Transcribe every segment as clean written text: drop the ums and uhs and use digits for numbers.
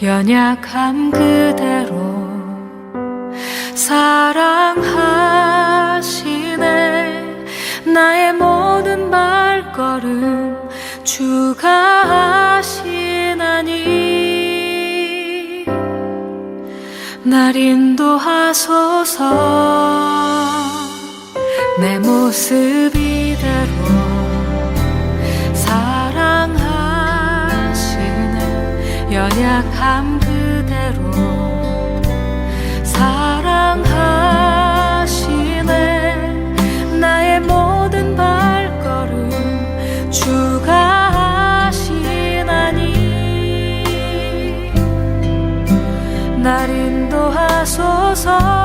연약함 그대로 사랑하시네. 나의 모든 발걸음 주가 하시나니 날 인도하소서. 내 모습 이대로 사랑하시네. 연약함 그대로 사랑하시네. 나의 모든 발걸음 주가 하시나니 날 인도하소서.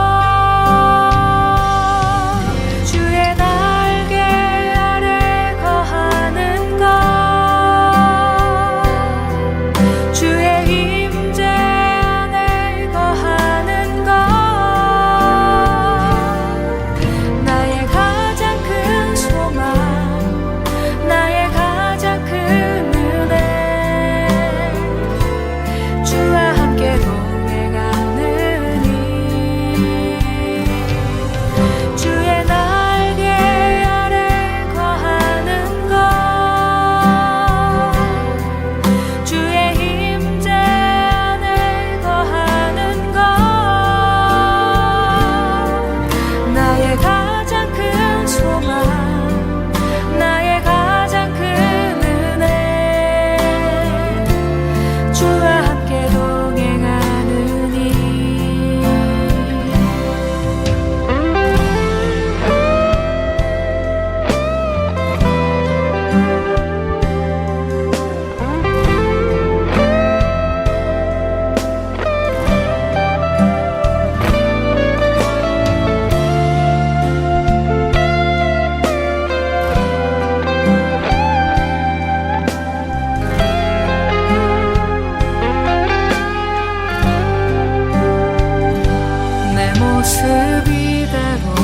모습 이대로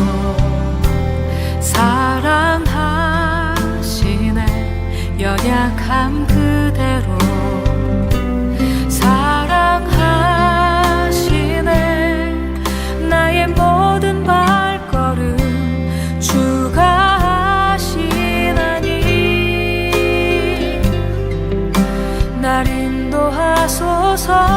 사랑하시네. 연약함 그대로 사랑하시네. 나의 모든 발걸음 주가 하시나니 날 인도하소서.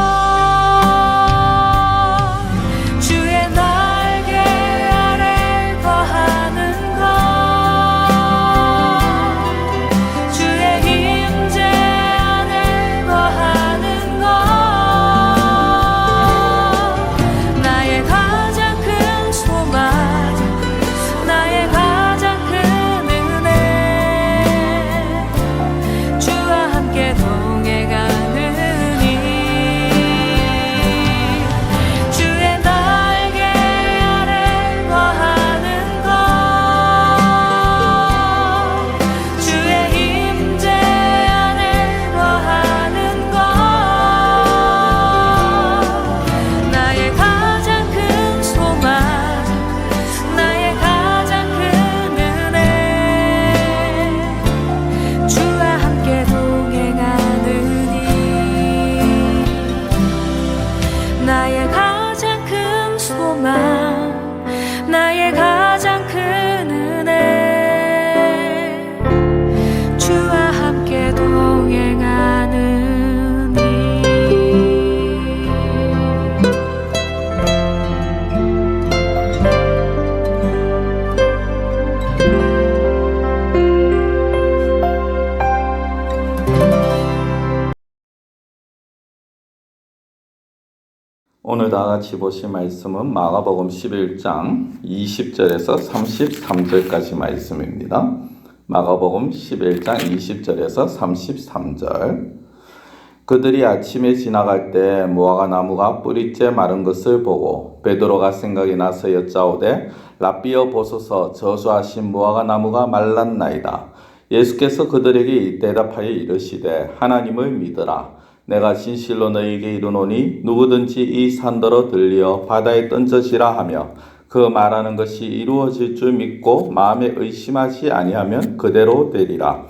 나의 가장 큰 소망, 나의 가장 큰 은혜, 주와 함께 동행하느니. 오늘 다같이 보실 말씀은 마가복음 11장 20절에서 33절까지 말씀입니다. 마가복음 11장 20절에서 33절. 그들이 아침에 지나갈 때 무화과 나무가 뿌리째 마른 것을 보고 베드로가 생각이 나서 여짜오되 랍비여 보소서, 저수하신 무화과 나무가 말랐나이다. 예수께서 그들에게 대답하여 이르시되 하나님을 믿으라. 내가 진실로 너희에게 이르노니 누구든지 이 산더러 들리어 바다에 던져지라 하며 그 말하는 것이 이루어질 줄 믿고 마음에 의심하지 아니하면 그대로 되리라.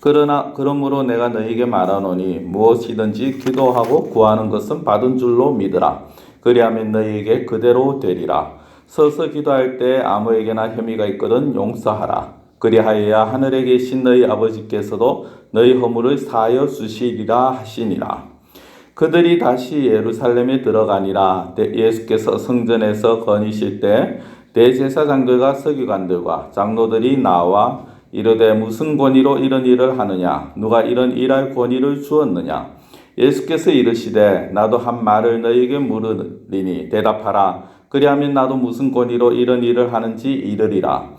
그러므로 내가 너희에게 말하노니 무엇이든지 기도하고 구하는 것은 받은 줄로 믿으라. 그리하면 너희에게 그대로 되리라. 서서 기도할 때 아무에게나 혐의가 있거든 용서하라. 그리하여야 하늘에 계신 너희 아버지께서도 너희 허물을 사하여 주시리라 하시니라. 그들이 다시 예루살렘에 들어가니라. 예수께서 성전에서 거니실 때 대제사장들과 서기관들과 장로들이 나와 이르되 무슨 권위로 이런 일을 하느냐? 누가 이런 일할 권위를 주었느냐? 예수께서 이르시되 나도 한 말을 너희에게 물으리니 대답하라. 그리하면 나도 무슨 권위로 이런 일을 하는지 이르리라.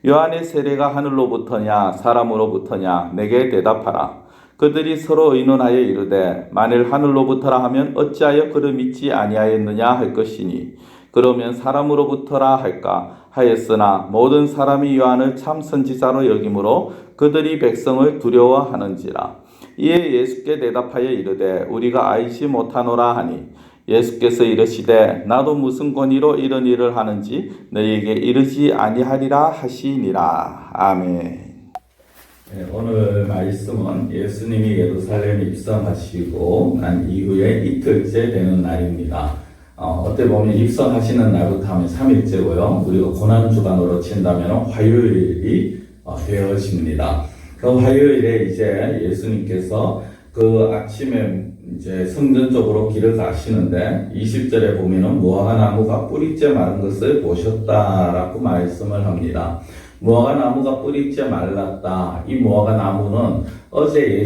요한의 세례가 하늘로부터냐 사람으로부터냐? 내게 대답하라. 그들이 서로 의논하여 이르되 만일 하늘로부터라 하면 어찌하여 그를 믿지 아니하였느냐 할 것이니 그러면 사람으로부터라 할까 하였으나 모든 사람이 요한을 참 선지자로 여기므로 그들이 백성을 두려워하는지라. 이에 예수께 대답하여 이르되 우리가 알지 못하노라 하니 예수께서 이르시되 나도 무슨 권위로 이런 일을 하는지 너희에게 이르지 아니하리라 하시니라. 아멘. 네, 오늘 말씀은 예수님이 예루살렘에 입성하시고 난 이후에 이틀째 되는 날입니다. 어떻게 보면 입성하시는 날부터 하면 3일째고요. 우리가 고난주간으로 친다면 화요일이 되어집니다. 그 화요일에 이제 예수님께서 그 아침에 이제 성전 쪽으로 길을 가시는데 20절에 보면은 무화과 나무가 뿌리째 마른 것을 보셨다라고 말씀을 합니다. 무화과 나무가 뿌리째 말랐다. 이 무화과 나무는 어제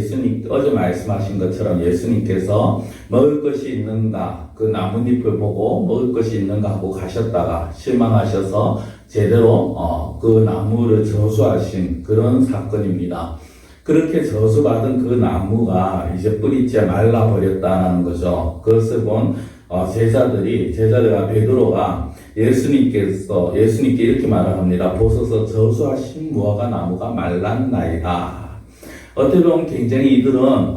말씀하신 것처럼 예수님께서 먹을 것이 있는가, 그 나뭇잎을 보고 먹을 것이 있는가 하고 가셨다가 실망하셔서 제대로 그 나무를 저주하신 그런 사건입니다. 그렇게 저주받은 그 나무가 이제 뿌리째 말라버렸다는 거죠. 그것을 본 제자들과 베드로가 예수님께 이렇게 말을 합니다. 보소서 저주하신 무화과 나무가 말랐나이다. 어떻게 보면 굉장히 이들은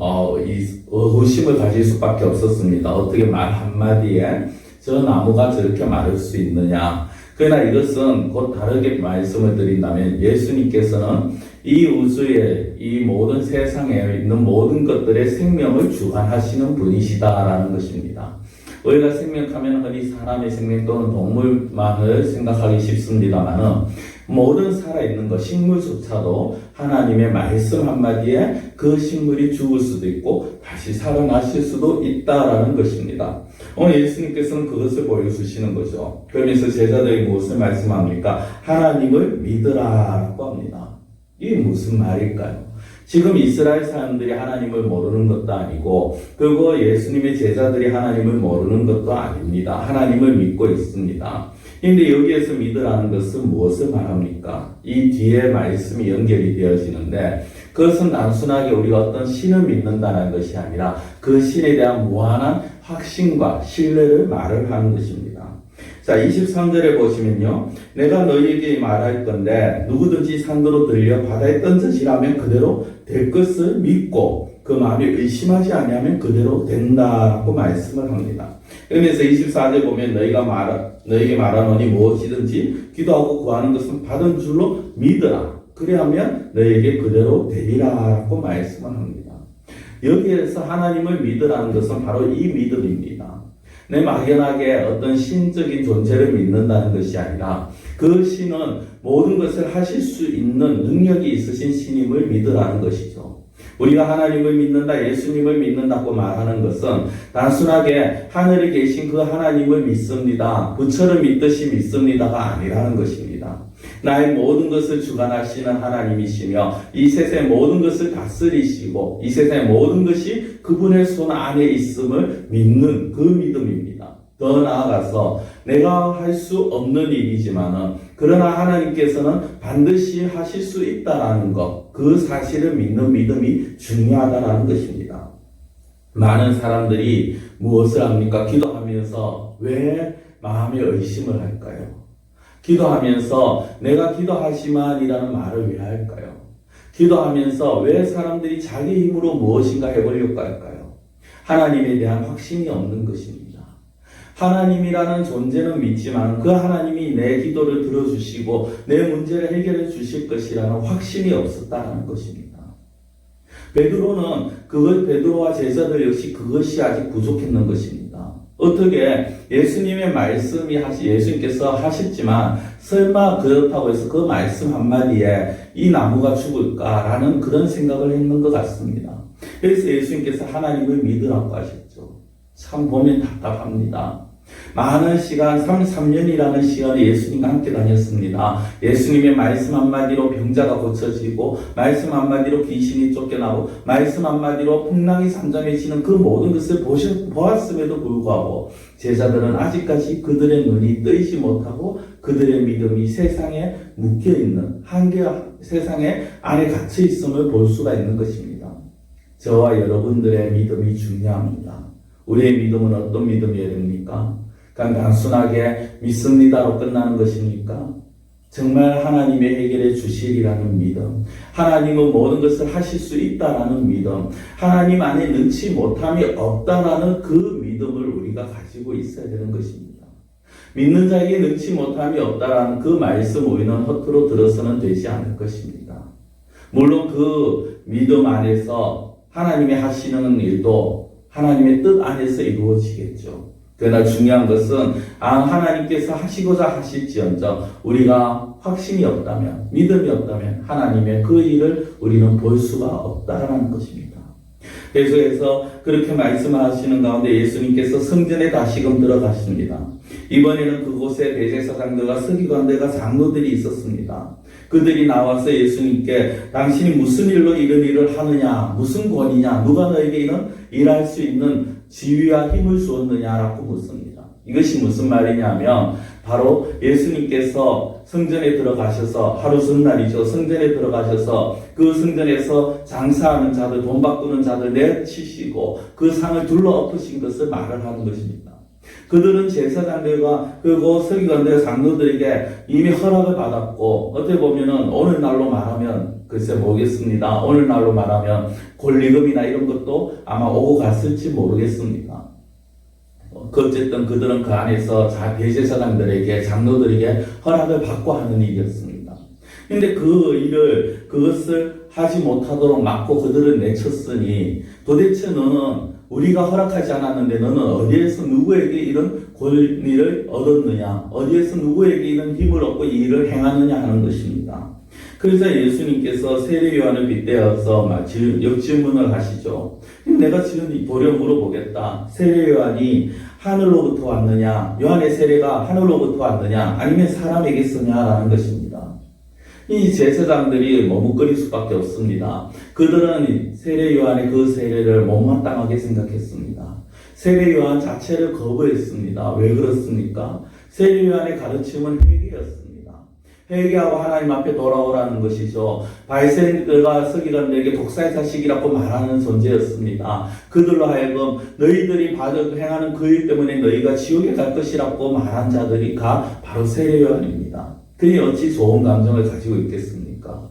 의구심을 가질 수밖에 없었습니다. 어떻게 말 한마디에 저 나무가 저렇게 마를 수 있느냐. 그러나 이것은 곧 다르게 말씀을 드린다면 예수님께서는 이 우주에 이 모든 세상에 있는 모든 것들의 생명을 주관하시는 분이시다라는 것입니다. 우리가 생명하면 흔히 사람의 생명 또는 동물만을 생각하기 쉽습니다만은 모든 살아있는 것, 식물조차도 하나님의 말씀 한마디에 그 식물이 죽을 수도 있고 다시 살아나실 수도 있다라는 것입니다. 오늘 예수님께서는 그것을 보여주시는 거죠. 그러면서 제자들이 무엇을 말씀합니까? 하나님을 믿으라라고 합니다. 이게 무슨 말일까요? 지금 이스라엘 사람들이 하나님을 모르는 것도 아니고 그리고 예수님의 제자들이 하나님을 모르는 것도 아닙니다. 하나님을 믿고 있습니다. 그런데 여기에서 믿으라는 것은 무엇을 말합니까? 이 뒤에 말씀이 연결이 되어지는데 그것은 단순하게 우리가 어떤 신을 믿는다는 것이 아니라 그 신에 대한 무한한 확신과 신뢰를 말을 하는 것입니다. 자, 23절에 보시면요. 내가 너희에게 말할 건데 누구든지 산으로 들려 바다에 던져지라면 그대로 될 것을 믿고 그 마음에 의심하지 아니하면 그대로 된다고 말씀을 합니다. 그러면서 24절 보면 너희에게 말하노니 무엇이든지 기도하고 구하는 것은 받은 줄로 믿으라. 그래야면 너희에게 그대로 되리라고 말씀을 합니다. 여기에서 하나님을 믿으라는 것은 바로 이 믿음입니다. 내 막연하게 어떤 신적인 존재를 믿는다는 것이 아니라 그 신은 모든 것을 하실 수 있는 능력이 있으신 신임을 믿으라는 것이죠. 우리가 하나님을 믿는다, 예수님을 믿는다고 말하는 것은 단순하게 하늘에 계신 그 하나님을 믿습니다, 부처를 믿듯이 믿습니다가 아니라는 것입니다. 나의 모든 것을 주관하시는 하나님이시며 이 세상의 모든 것을 다스리시고 이 세상의 모든 것이 그분의 손 안에 있음을 믿는 그 믿음입니다. 더 나아가서 내가 할 수 없는 일이지만은 그러나 하나님께서는 반드시 하실 수 있다라는 것, 그 사실을 믿는 믿음이 중요하다라는 것입니다. 많은 사람들이 무엇을 합니까? 기도하면서 왜 마음에 의심을 할까요? 기도하면서 내가 기도하지만이라는 말을 왜 할까요? 기도하면서 왜 사람들이 자기 힘으로 무엇인가 해보려고 할까요? 하나님에 대한 확신이 없는 것입니다. 하나님이라는 존재는 믿지만 그 하나님이 내 기도를 들어주시고 내 문제를 해결해 주실 것이라는 확신이 없었다는 것입니다. 베드로와 제자들 역시 그것이 아직 부족했는 것입니다. 어떻게 예수님의 말씀이 예수님께서 하셨지만 설마 그렇다고 해서 그 말씀 한마디에 이 나무가 죽을까라는 그런 생각을 했는 것 같습니다. 그래서 예수님께서 하나님을 믿으라고 하셨죠. 참 보면 답답합니다. 많은 시간, 33년이라는 시간을 예수님과 함께 다녔습니다. 예수님의 말씀 한마디로 병자가 고쳐지고, 말씀 한마디로 귀신이 쫓겨나고, 말씀 한마디로 풍랑이 잠잠해지는 그 모든 것을 보았음에도 불구하고, 제자들은 아직까지 그들의 눈이 뜨이지 못하고, 그들의 믿음이 세상에 묶여있는, 세상의 안에 갇혀있음을 볼 수가 있는 것입니다. 저와 여러분들의 믿음이 중요합니다. 우리의 믿음은 어떤 믿음이어야 됩니까? 그냥 단순하게 믿습니다로 끝나는 것입니까? 정말 하나님의 해결해 주시리라는 믿음, 하나님은 모든 것을 하실 수 있다라는 믿음, 하나님 안에 능치 못함이 없다라는 그 믿음을 우리가 가지고 있어야 되는 것입니다. 믿는 자에게 능치 못함이 없다라는 그 말씀 우리는 허투루 들어서는 되지 않을 것입니다. 물론 그 믿음 안에서 하나님이 하시는 일도 하나님의 뜻 안에서 이루어지겠죠. 그러나 중요한 것은 하나님께서 하시고자 하실지언정 우리가 확신이 없다면, 믿음이 없다면 하나님의 그 일을 우리는 볼 수가 없다라는 것입니다. 그래서 그렇게 말씀하시는 가운데 예수님께서 성전에 다시금 들어가십니다. 이번에는 그곳에 대제사장들과 서기관들과 장로들이 있었습니다. 그들이 나와서 예수님께 당신이 무슨 일로 이런 일을 하느냐, 무슨 권위냐, 누가 너에게 이런 일할 수 있는 지위와 힘을 주었느냐라고 묻습니다. 이것이 무슨 말이냐면 바로 예수님께서 성전에 들어가셔서 하루 전날이죠. 성전에 들어가셔서 그 성전에서 장사하는 자들, 돈 바꾸는 자들 내치시고 그 상을 둘러엎으신 것을 말을 하는 것입니다. 그들은 제사장들과 그리고 서기관들, 장로들에게 이미 허락을 받았고 어떻게 보면은 오늘날로 말하면 글쎄 모르겠습니다. 오늘날로 말하면 권리금이나 이런 것도 아마 오고 갔을지 모르겠습니다. 어쨌든 그들은 그 안에서 대제사장들에게, 장로들에게 허락을 받고 하는 일이었습니다. 근데 그것을 하지 못하도록 막고 그들을 내쳤으니 도대체 너는 우리가 허락하지 않았는데 너는 어디에서 누구에게 이런 권리를 얻었느냐, 어디에서 누구에게 이런 힘을 얻고 이 일을 행하느냐 하는 것입니다. 그래서 예수님께서 세례 요한을 빗대어서 역질문을 하시죠. 내가 지금 도려 물어보겠다. 세례 요한이 하늘로부터 왔느냐, 요한의 세례가 하늘로부터 왔느냐, 아니면 사람에게서냐라는 것입니다. 이 제사장들이 머뭇거릴 수밖에 없습니다. 그들은 세례 요한의 그 세례를 못마땅하게 생각했습니다. 세례 요한 자체를 거부했습니다. 왜 그렇습니까? 세례 요한의 가르침은 회개였습니다. 회개하고 하나님 앞에 돌아오라는 것이죠. 바리새인들과 서기관들에게 독사의 자식이라고 말하는 존재였습니다. 그들로 하여금 너희들이 행하는 그 일 때문에 너희가 지옥에 갈 것이라고 말한 자들이 바로 세례 요한입니다. 그니 어찌 좋은 감정을 가지고 있겠습니까?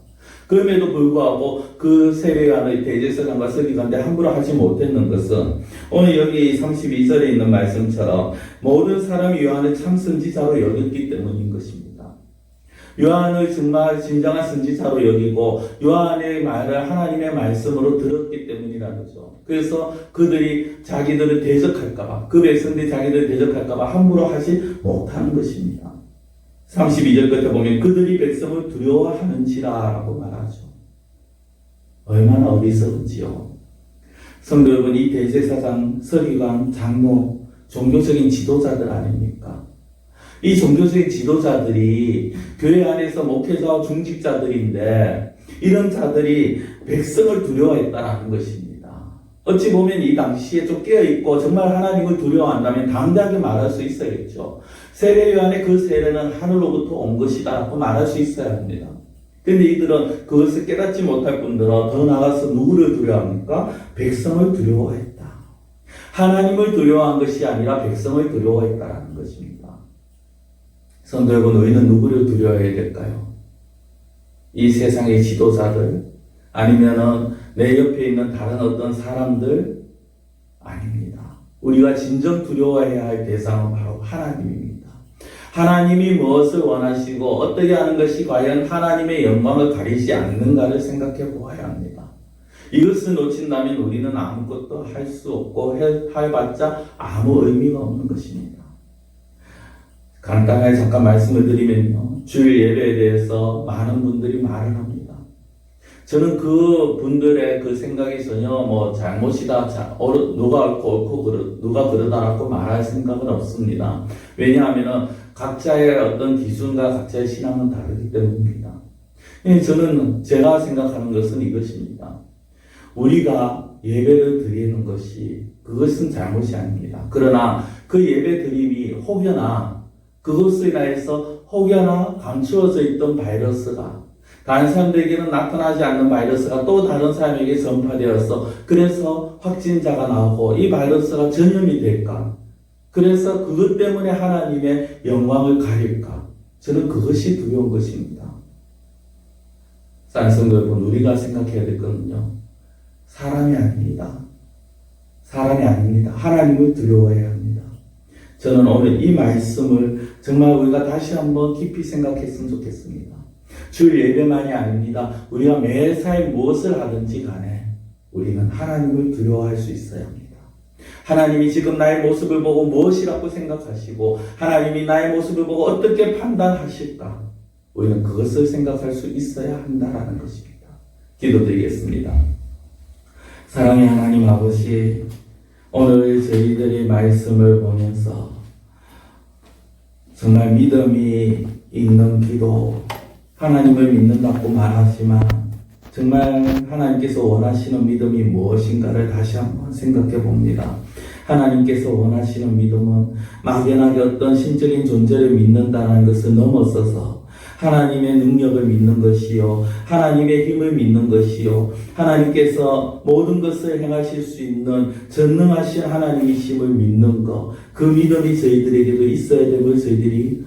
그럼에도 불구하고 그 세례 요한의 대제사장과 서기관들 함부로 하지 못했는 것은 오늘 여기 32절에 있는 말씀처럼 모든 사람이 요한을 참 선지자로 여겼기 때문인 것입니다. 요한을 정말 진정한 선지자로 여기고 요한의 말을 하나님의 말씀으로 들었기 때문이라는 거죠. 그래서 그들이 자기들을 대적할까봐, 그 백성들이 자기들을 대적할까봐 함부로 하지 못하는 것입니다. 32절 끝에 보면 그들이 백성을 두려워하는지라 라고 말하죠. 얼마나 어리석은지요. 성도 여러분, 이 대제사장, 서기관, 장로, 종교적인 지도자들 아닙니까? 이 종교적인 지도자들이 교회 안에서 목회자와 중직자들인데 이런 자들이 백성을 두려워했다라는 것입니다. 어찌 보면 이 당시에 좀 깨어있고 정말 하나님을 두려워한다면 당당하게 말할 수 있어야겠죠. 세례 요한의 그 세례는 하늘로부터 온 것이다 라고 말할 수 있어야 합니다. 근데 이들은 그것을 깨닫지 못할 뿐더러 더 나아가서 누구를 두려워합니까? 백성을 두려워했다. 하나님을 두려워한 것이 아니라 백성을 두려워했다라는 것입니다. 성도 여러분, 우리는 누구를 두려워해야 될까요? 이 세상의 지도자들? 아니면은 내 옆에 있는 다른 어떤 사람들? 아닙니다. 우리가 진정 두려워해야 할 대상은 바로 하나님입니다. 하나님이 무엇을 원하시고 어떻게 하는 것이 과연 하나님의 영광을 가리지 않는가를 생각해 보아야 합니다. 이것을 놓친다면 우리는 아무것도 할 수 없고 해봤자 아무 의미가 없는 것입니다. 간단하게 잠깐 말씀을 드리면요. 주일 예배에 대해서 많은 분들이 말을 합니다. 저는 그 분들의 그 생각이 전혀 잘못이다, 누가 옳고 누가 그러다라고 말할 생각은 없습니다. 왜냐하면 각자의 어떤 기준과 각자의 신앙은 다르기 때문입니다. 저는 제가 생각하는 것은 이것입니다. 우리가 예배를 드리는 것이 그것은 잘못이 아닙니다. 그러나 그 예배 드림이 혹여나 그것을 인하여서 혹여나 감추어져 있던 바이러스가 다른 사람들에게는 나타나지 않는 바이러스가 또 다른 사람에게 전파되어서 그래서 확진자가 나오고 이 바이러스가 전염이 될까? 그래서 그것 때문에 하나님의 영광을 가릴까? 저는 그것이 두려운 것입니다. 사랑하는 여러분, 우리가 생각해야 될 것은요. 사람이 아닙니다. 사람이 아닙니다. 하나님을 두려워해야 합니다. 저는 오늘 이 말씀을 정말 우리가 다시 한번 깊이 생각했으면 좋겠습니다. 주일 예배만이 아닙니다. 우리가 매사에 무엇을 하든지 간에 우리는 하나님을 두려워할 수 있어야 합니다. 하나님이 지금 나의 모습을 보고 무엇이라고 생각하시고 하나님이 나의 모습을 보고 어떻게 판단하실까? 우리는 그것을 생각할 수 있어야 한다라는 것입니다. 기도드리겠습니다. 사랑의 하나님 아버지, 오늘 저희들의 말씀을 보면서 정말 믿음이 있는 기도, 하나님을 믿는다고 말하지만 정말 하나님께서 원하시는 믿음이 무엇인가를 다시 한번 생각해 봅니다. 하나님께서 원하시는 믿음은 막연하게 어떤 신적인 존재를 믿는다는 것을 넘어서서 하나님의 능력을 믿는 것이요, 하나님의 힘을 믿는 것이요, 하나님께서 모든 것을 행하실 수 있는 전능하신 하나님이심을 믿는 것, 그 믿음이 저희들에게도 있어야 됨을 저희들이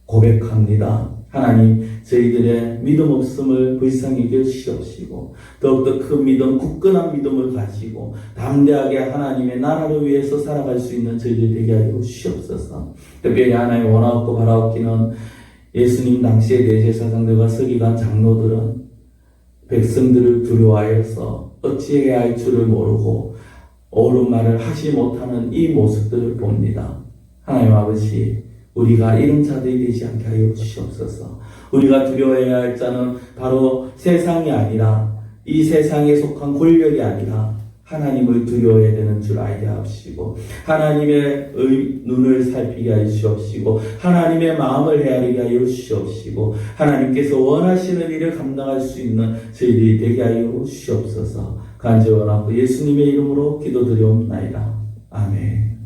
고백합니다. 하나님, 저희들의 믿음 없음을 불쌍히 여기시옵시고 더욱더 큰 믿음, 굳건한 믿음을 가지고 담대하게 하나님의 나라를 위해서 살아갈 수 있는 저희들 되게 하여 주시옵소서. 특별히 하나님 원하옵고 바라옵기는 예수님 당시의 대제사장들과 서기관 장로들은 백성들을 두려워하여서 어찌해야 할 줄을 모르고 옳은 말을 하지 못하는 이 모습들을 봅니다. 하나님 아버지, 우리가 이런 자들이 되지 않게 하여 주시옵소서. 우리가 두려워해야 할 자는 바로 세상이 아니라 이 세상에 속한 권력이 아니라 하나님을 두려워해야 되는 줄 알게 하옵시고 하나님의 눈을 살피게 하여 주시옵시고 하나님의 마음을 헤아리게 하여 주시옵시고 하나님께서 원하시는 일을 감당할 수 있는 저희들이 되게 하여 주시옵소서. 간절히 원하고 예수님의 이름으로 기도드리옵나이다. 아멘.